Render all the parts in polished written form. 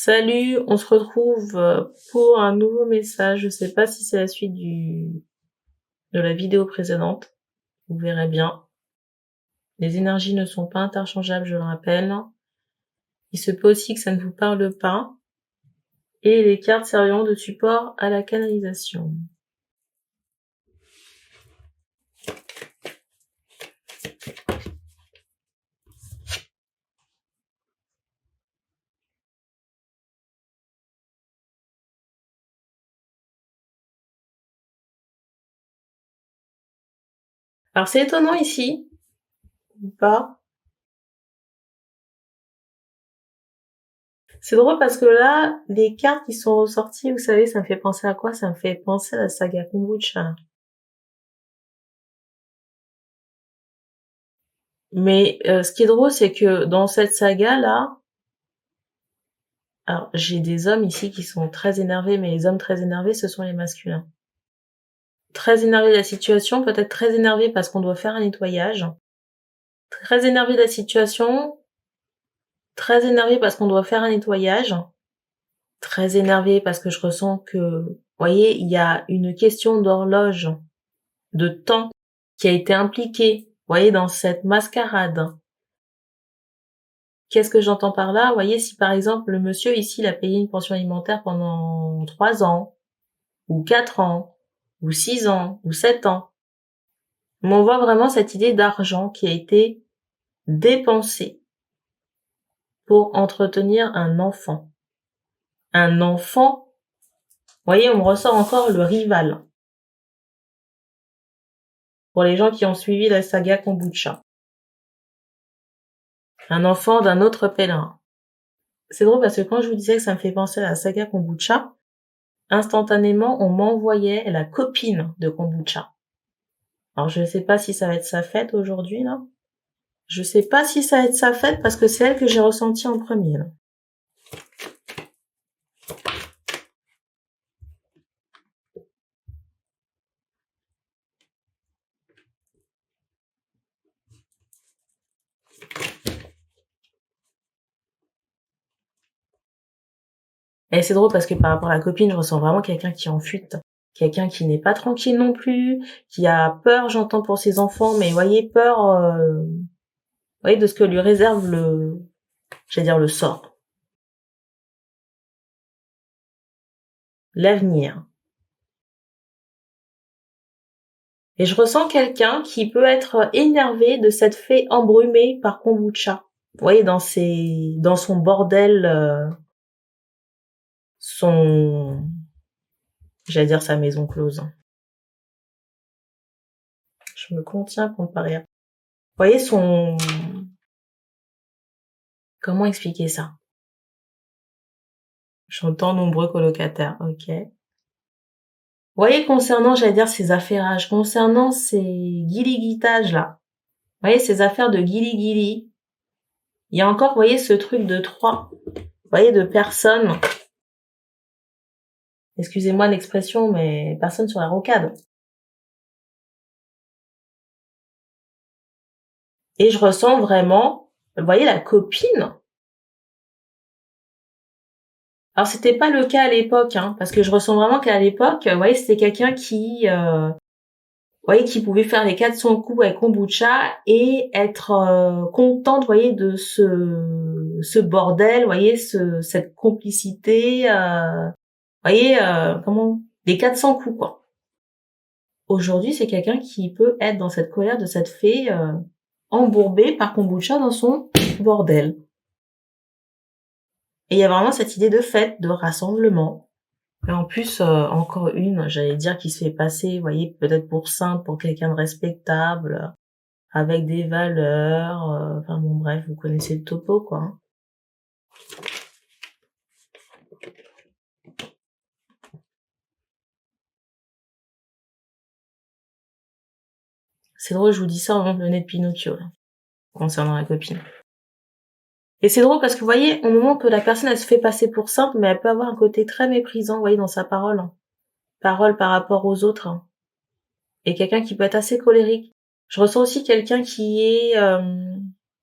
Salut, on se retrouve pour un nouveau message. Je sais pas si c'est la suite de la vidéo précédente. Vous verrez bien. Les énergies ne sont pas interchangeables, je le rappelle. Il se peut aussi que ça ne vous parle pas. Et les cartes serviront de support à la canalisation. Alors c'est étonnant ici, ou pas? C'est drôle parce que là, les cartes qui sont ressorties, vous savez, ça me fait penser à quoi? Ça me fait penser à la saga Kombucha. Mais ce qui est drôle, c'est que dans cette saga-là, alors j'ai des hommes ici qui sont très énervés, mais les hommes très énervés, ce sont les masculins. Très énervés de la situation, peut-être très énervés parce qu'on doit faire un nettoyage. Très énervés de la situation, très énervés parce qu'on doit faire un nettoyage. Très énervés parce que je ressens que, vous voyez, il y a une question d'horloge, de temps qui a été impliquée, vous voyez, dans cette mascarade. Qu'est-ce que j'entends par là? Vous voyez, si par exemple le monsieur ici, il a payé une pension alimentaire pendant 3 ans, ou 4 ans, ou 6 ans, ou 7 ans, mais on voit vraiment cette idée d'argent qui a été dépensée pour entretenir un enfant. Un enfant, vous voyez, on me ressort encore le rival. Pour les gens qui ont suivi la saga Kombucha. Un enfant d'un autre pèlerin. C'est drôle parce que quand je vous disais que ça me fait penser à la saga Kombucha, instantanément, on m'envoyait la copine de Kombucha. Alors, je ne sais pas si ça va être sa fête aujourd'hui, là. Je sais pas si ça va être sa fête parce que c'est elle que j'ai ressentie en premier, là. Et c'est drôle parce que par rapport à la copine, je ressens vraiment quelqu'un qui est en fuite. Quelqu'un qui n'est pas tranquille non plus, qui a peur, j'entends, pour ses enfants, mais voyez, peur, voyez, de ce que lui réserve j'allais dire le sort. L'avenir. Et je ressens quelqu'un qui peut être énervé de cette fée embrumée par Kombucha. Vous voyez, dans son bordel, j'allais dire sa maison close. Je me contiens pour ne pas rire. Vous voyez comment expliquer ça? J'entends nombreux colocataires, ok. Vous voyez, concernant, j'allais dire, ces affairages, concernant ces guiliguitages là, vous voyez, ces affaires de guili-guili, il y a encore, vous voyez, ce truc de 3, vous voyez, de personnes, excusez-moi l'expression, mais personnes sur la rocade. Et je ressens vraiment, vous voyez, la copine. Alors c'était pas le cas à l'époque, hein, parce que je ressens vraiment qu'à l'époque, vous voyez, c'était quelqu'un qui, vous voyez, qui pouvait faire les 400 coups avec Kombucha et être contente, vous voyez, de ce bordel, vous voyez, cette complicité, vous voyez, les 400 coups, quoi. Aujourd'hui, c'est quelqu'un qui peut être dans cette colère de cette fée embourbée par Kombucha dans son bordel. Et il y a vraiment cette idée de fête, de rassemblement. Et en plus, encore une, j'allais dire, qui se fait passer, vous voyez, peut-être pour sainte, pour quelqu'un de respectable, avec des valeurs, enfin bon, bref, vous connaissez le topo, quoi. Hein. C'est drôle, je vous dis ça en le nez de Pinocchio, là, concernant la copine. Et c'est drôle parce que vous voyez, au moment que la personne, elle se fait passer pour sainte, mais elle peut avoir un côté très méprisant, vous voyez, dans sa parole. Hein. Parole par rapport aux autres. Hein. Et quelqu'un qui peut être assez colérique. Je ressens aussi quelqu'un qui est...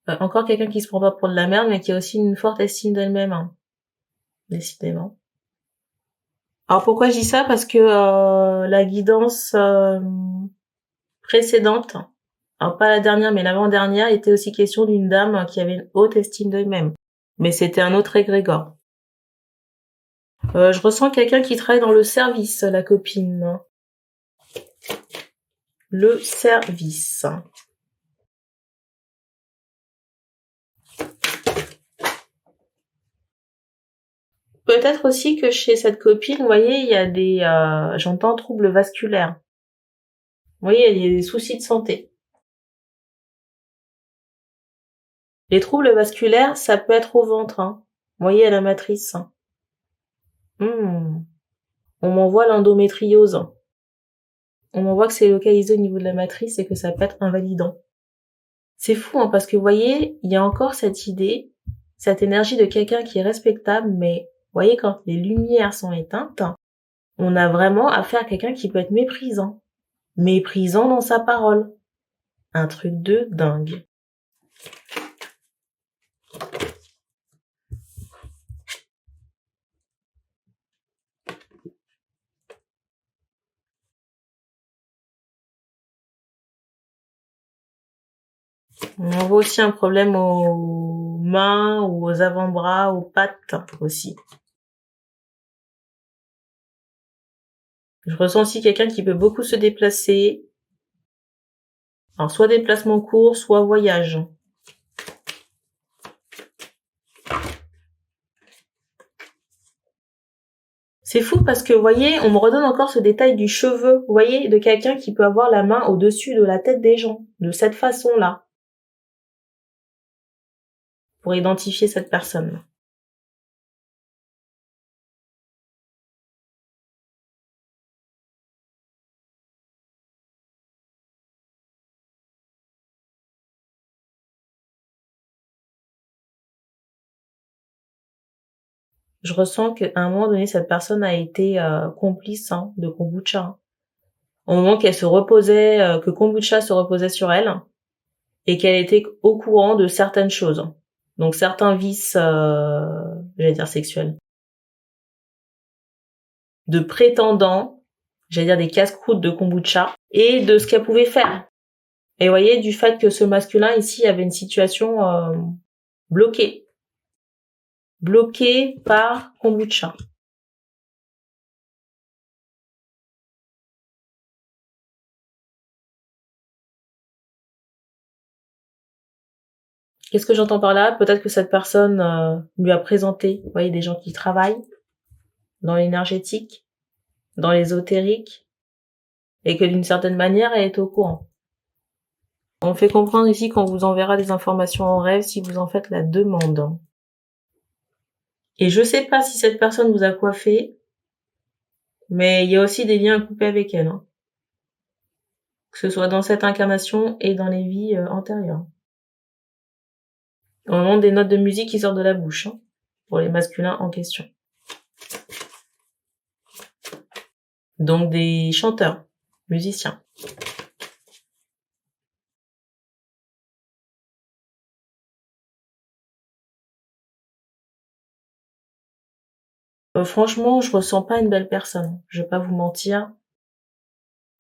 encore quelqu'un qui se prend pas pour de la merde, mais qui a aussi une forte estime d'elle-même. Hein. décidément. Alors pourquoi je dis ça? Parce que la guidance précédente, alors pas la dernière mais l'avant-dernière, était aussi question d'une dame qui avait une haute estime d'elle-même. Mais c'était un autre égrégore. Je ressens quelqu'un qui travaille dans le service, la copine. Le service. Peut-être aussi que chez cette copine, vous voyez, il y a des, j'entends troubles vasculaires. Vous voyez, il y a des soucis de santé. Les troubles vasculaires, ça peut être au ventre, hein. Vous voyez, à la matrice. On m'envoie l'endométriose. On m'envoie que c'est localisé au niveau de la matrice et que ça peut être invalidant. C'est fou, hein, parce que vous voyez, il y a encore cette idée, cette énergie de quelqu'un qui est respectable, mais vous voyez, quand les lumières sont éteintes, on a vraiment affaire à quelqu'un qui peut être méprisant. Méprisant dans sa parole. Un truc de dingue. On voit aussi un problème aux mains ou aux avant-bras, aux pattes aussi. Je ressens aussi quelqu'un qui peut beaucoup se déplacer. Alors soit déplacement court, soit voyage. C'est fou parce que, vous voyez, on me redonne encore ce détail du cheveu, vous voyez, de quelqu'un qui peut avoir la main au-dessus de la tête des gens, de cette façon-là, pour identifier cette personne. Je ressens qu'à un moment donné, cette personne a été complice de kombucha. Au moment qu'elle se reposait, que kombucha se reposait sur elle, et qu'elle était au courant de certaines choses. Donc certains vices, j'allais dire sexuels, de prétendants, j'allais dire des casse-croûtes de kombucha, et de ce qu'elle pouvait faire. Et vous voyez, du fait que ce masculin ici avait une situation bloquée. Bloquée par kombucha. Qu'est-ce que j'entends par là? Peut-être que cette personne lui a présenté, vous voyez, des gens qui travaillent dans l'énergétique, dans l'ésotérique, et que d'une certaine manière, elle est au courant. On fait comprendre ici qu'on vous enverra des informations en rêve si vous en faites la demande. Et je sais pas si cette personne vous a coiffé, mais il y a aussi des liens à couper avec elle, hein. Que ce soit dans cette incarnation et dans les vies antérieures. Au moment des notes de musique qui sortent de la bouche, hein, pour les masculins en question. Donc des chanteurs, musiciens. Franchement, je ressens pas une belle personne. Je vais pas vous mentir.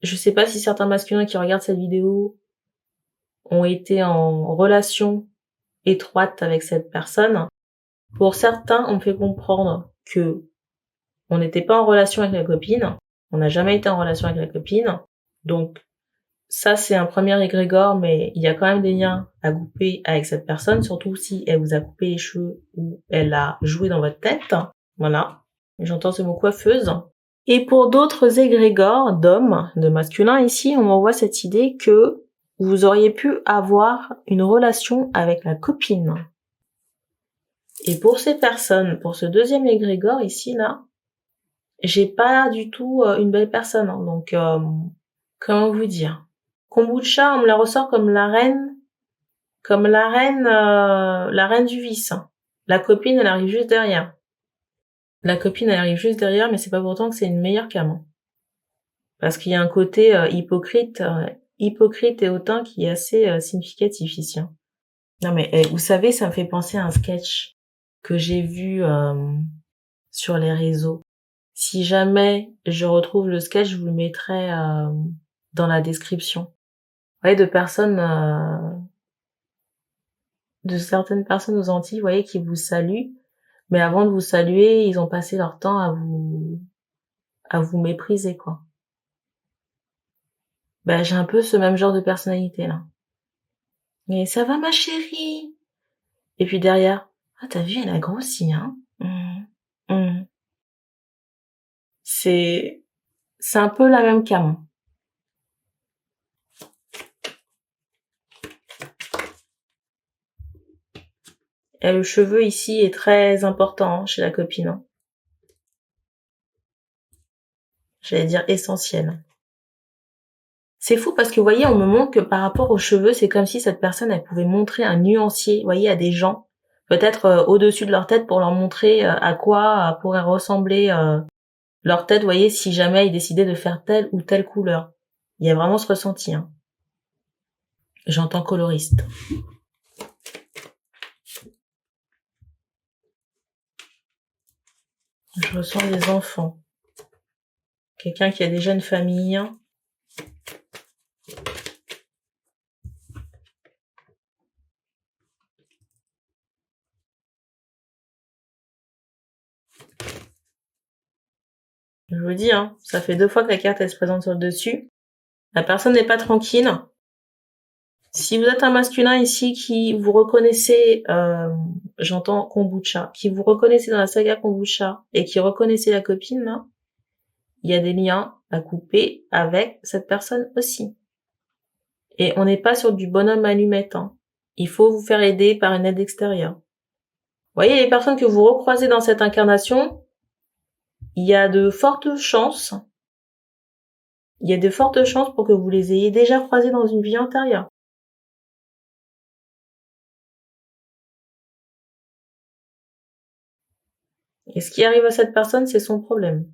Je sais pas si certains masculins qui regardent cette vidéo ont été en relation étroite avec cette personne. Pour certains, on me fait comprendre que on n'était pas en relation avec la copine. On n'a jamais été en relation avec la copine. Donc, ça, c'est un premier égrégore, mais il y a quand même des liens à couper avec cette personne, surtout si elle vous a coupé les cheveux ou elle a joué dans votre tête. Voilà. J'entends ce mot coiffeuse. Et pour d'autres égrégores d'hommes, de masculins ici, on m'envoie cette idée que vous auriez pu avoir une relation avec la copine. Et pour ces personnes, pour ce deuxième égrégore ici, là, j'ai pas du tout une belle personne, hein. Donc, comment vous dire? Kombucha, on me la ressort comme la reine du vice. La copine, elle arrive juste derrière. La copine, elle arrive juste derrière, mais c'est pas pourtant que c'est une meilleure qu'amant. Parce qu'il y a un côté hypocrite et hautain qui est assez significatif ici, hein. Non mais vous savez, ça me fait penser à un sketch que j'ai vu sur les réseaux. Si jamais je retrouve le sketch, je vous le mettrai dans la description. Vous voyez, de certaines personnes aux Antilles, vous voyez, qui vous saluent, mais avant de vous saluer, ils ont passé leur temps à vous mépriser, quoi. Ben, j'ai un peu ce même genre de personnalité, là. Mais ça va, ma chérie? Et puis derrière, ah, t'as vu, elle a grossi, hein? Mmh. C'est un peu la même cam. Et le cheveu ici est très important chez la copine, hein. J'allais dire essentiel. C'est fou parce que, vous voyez, on me montre que par rapport aux cheveux, c'est comme si cette personne, elle pouvait montrer un nuancier, vous voyez, à des gens, peut-être au-dessus de leur tête pour leur montrer à quoi pourrait ressembler leur tête, vous voyez, si jamais ils décidaient de faire telle ou telle couleur. Il y a vraiment ce ressenti, hein. J'entends coloriste. Je ressens des enfants. Quelqu'un qui a déjà une famille. Je vous dis, hein, ça fait 2 fois que la carte elle se présente sur le dessus. La personne n'est pas tranquille. Si vous êtes un masculin ici qui vous reconnaissez, j'entends kombucha, qui vous reconnaissez dans la saga kombucha et qui reconnaissez la copine, là, il y a des liens à couper avec cette personne aussi. Et on n'est pas sur du bonhomme allumette, hein. Il faut vous faire aider par une aide extérieure. Vous voyez, les personnes que vous recroisez dans cette incarnation, il y a de fortes chances pour que vous les ayez déjà croisées dans une vie antérieure. Et ce qui arrive à cette personne, c'est son problème.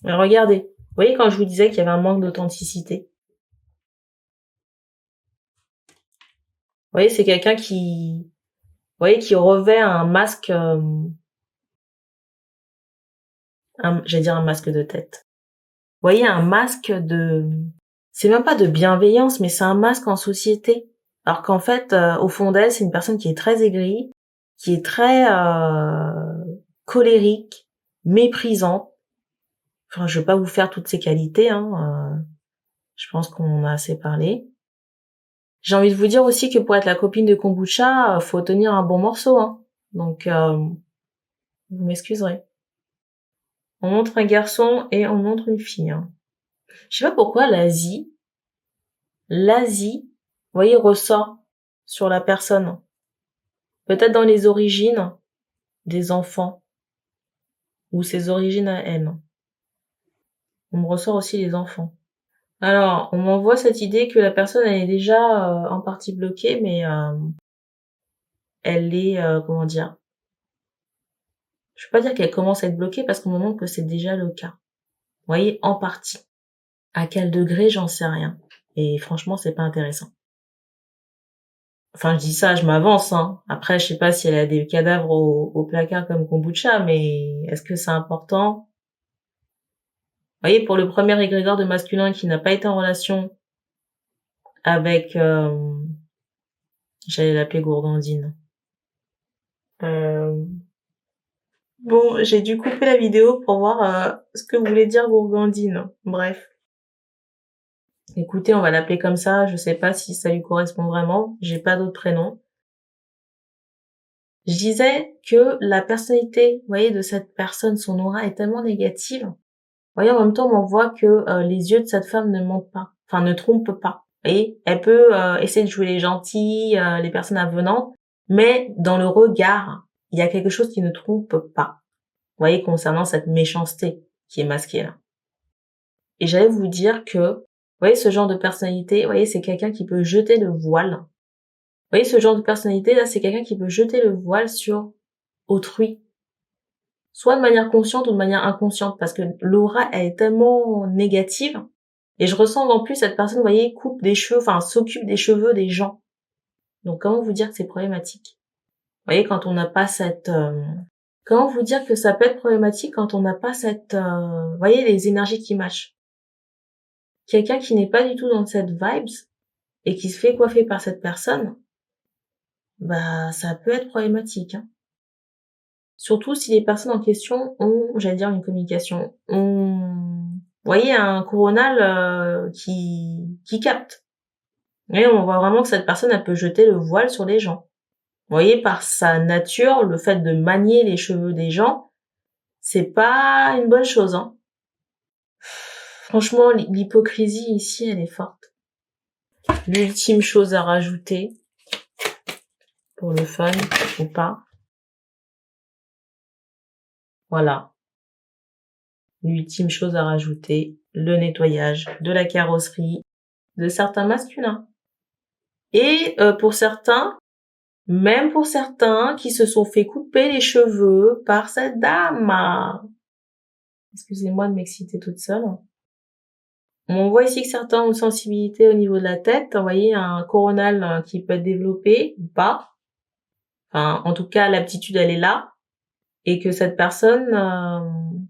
Mais regardez, vous voyez quand je vous disais qu'il y avait un manque d'authenticité. Vous voyez, c'est quelqu'un qui revêt un masque, j'allais dire un masque de tête. Vous voyez, un masque c'est même pas de bienveillance, mais c'est un masque en société. Alors qu'en fait, au fond d'elle, c'est une personne qui est très aigrie, qui est très colérique, méprisante. Enfin, je vais pas vous faire toutes ses qualités, hein. Je pense qu'on en a assez parlé. J'ai envie de vous dire aussi que pour être la copine de kombucha, faut tenir un bon morceau, hein. Donc, vous m'excuserez. On montre un garçon et on montre une fille, hein. Je sais pas pourquoi l'Asie, vous voyez, ressort sur la personne. Peut-être dans les origines des enfants ou ses origines à elle. On me ressort aussi les enfants. Alors, on m'envoie cette idée que la personne elle est déjà en partie bloquée, mais elle est, comment dire, je peux pas dire qu'elle commence à être bloquée parce qu'on me montre que c'est déjà le cas. Vous voyez, en partie. À quel degré, j'en sais rien. Et franchement, c'est pas intéressant. Enfin, je dis ça, je m'avance, hein. Après, je sais pas si elle a des cadavres au placard comme kombucha, mais est-ce que c'est important? Vous voyez, pour le premier égrégore de masculin qui n'a pas été en relation avec, j'allais l'appeler Gourgandine. Bon, j'ai dû couper la vidéo pour voir ce que voulait dire Gourgandine. Bref. Écoutez, on va l'appeler comme ça. Je sais pas si ça lui correspond vraiment. J'ai pas d'autre prénom. Je disais que la personnalité, vous voyez, de cette personne, son aura est tellement négative. Vous voyez, en même temps, on voit que les yeux de cette femme ne mentent pas, enfin ne trompent pas. Vous voyez, elle peut essayer de jouer les gentils, les personnes avenantes, mais dans le regard, il y a quelque chose qui ne trompe pas. Vous voyez, concernant cette méchanceté qui est masquée là. Et j'allais vous dire que, vous voyez, ce genre de personnalité, vous voyez, c'est quelqu'un qui peut jeter le voile. Vous voyez, ce genre de personnalité là, c'est quelqu'un qui peut jeter le voile sur autrui. Soit de manière consciente ou de manière inconsciente, parce que l'aura, elle est tellement négative. Et je ressens qu'en plus, cette personne, vous voyez, coupe des cheveux, enfin, s'occupe des cheveux des gens. Donc, comment vous dire que c'est problématique? Vous voyez, quand on n'a pas cette Comment vous dire que ça peut être problématique quand on n'a pas cette, vous voyez, les énergies qui matchent. Quelqu'un qui n'est pas du tout dans cette vibes et qui se fait coiffer par cette personne, bah ça peut être problématique, hein. Surtout si les personnes en question ont, j'allais dire une communication, ont, vous voyez, un coronal qui capte. Et on voit vraiment que cette personne, elle peut jeter le voile sur les gens. Vous voyez, par sa nature, le fait de manier les cheveux des gens, c'est pas une bonne chose, hein. Franchement, l'hypocrisie ici, elle est forte. L'ultime chose à rajouter, pour le fun ou pas, voilà. L'ultime chose à rajouter, le nettoyage de la carrosserie de certains masculins. Et pour certains, même pour certains qui se sont fait couper les cheveux par cette dame. Excusez-moi de m'exciter toute seule. On voit ici que certains ont une sensibilité au niveau de la tête. Vous voyez, un coronal qui peut être développé ou pas. Enfin, en tout cas, l'aptitude, elle est là. Et que cette personne, vous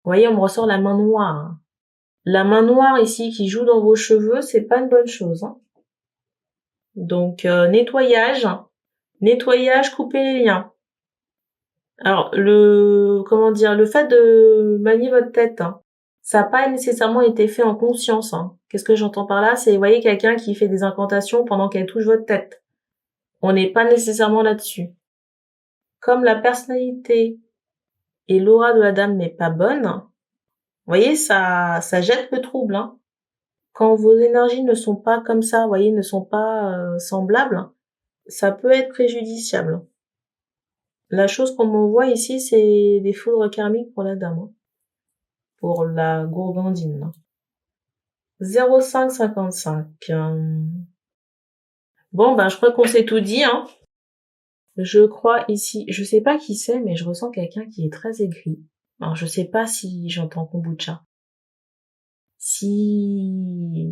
voyez, on me ressort la main noire. La main noire ici qui joue dans vos cheveux, c'est pas une bonne chose, hein. Donc, nettoyage, couper les liens. Alors, comment dire, le fait de manier votre tête, hein, ça n'a pas nécessairement été fait en conscience, hein. Qu'est-ce que j'entends par là? C'est, vous voyez, quelqu'un qui fait des incantations pendant qu'elle touche votre tête. On n'est pas nécessairement là-dessus. Comme la personnalité et l'aura de la dame n'est pas bonne, vous voyez, ça jette le trouble, hein. Quand vos énergies ne sont pas comme ça, vous voyez, ne sont pas semblables, ça peut être préjudiciable. La chose qu'on m'envoie ici, c'est des foudres karmiques pour la dame, hein. Pour la gourgandine. 0555. Bon, ben, je crois qu'on s'est tout dit, hein. Je crois ici, je sais pas qui c'est, mais je ressens quelqu'un qui est très aigri. Alors, je sais pas si j'entends kombucha. Si,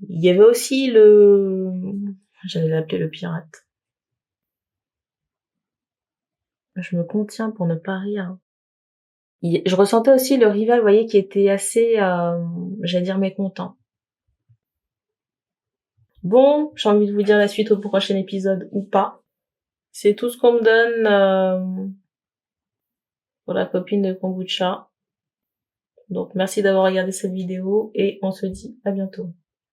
il y avait aussi j'allais l'appeler le pirate. Je me contiens pour ne pas rire. Je ressentais aussi le rival, vous voyez, qui était assez, j'allais dire mécontent. Bon, j'ai envie de vous dire la suite au prochain épisode ou pas. C'est tout ce qu'on me donne pour la copine de kombucha. Donc merci d'avoir regardé cette vidéo et on se dit à bientôt.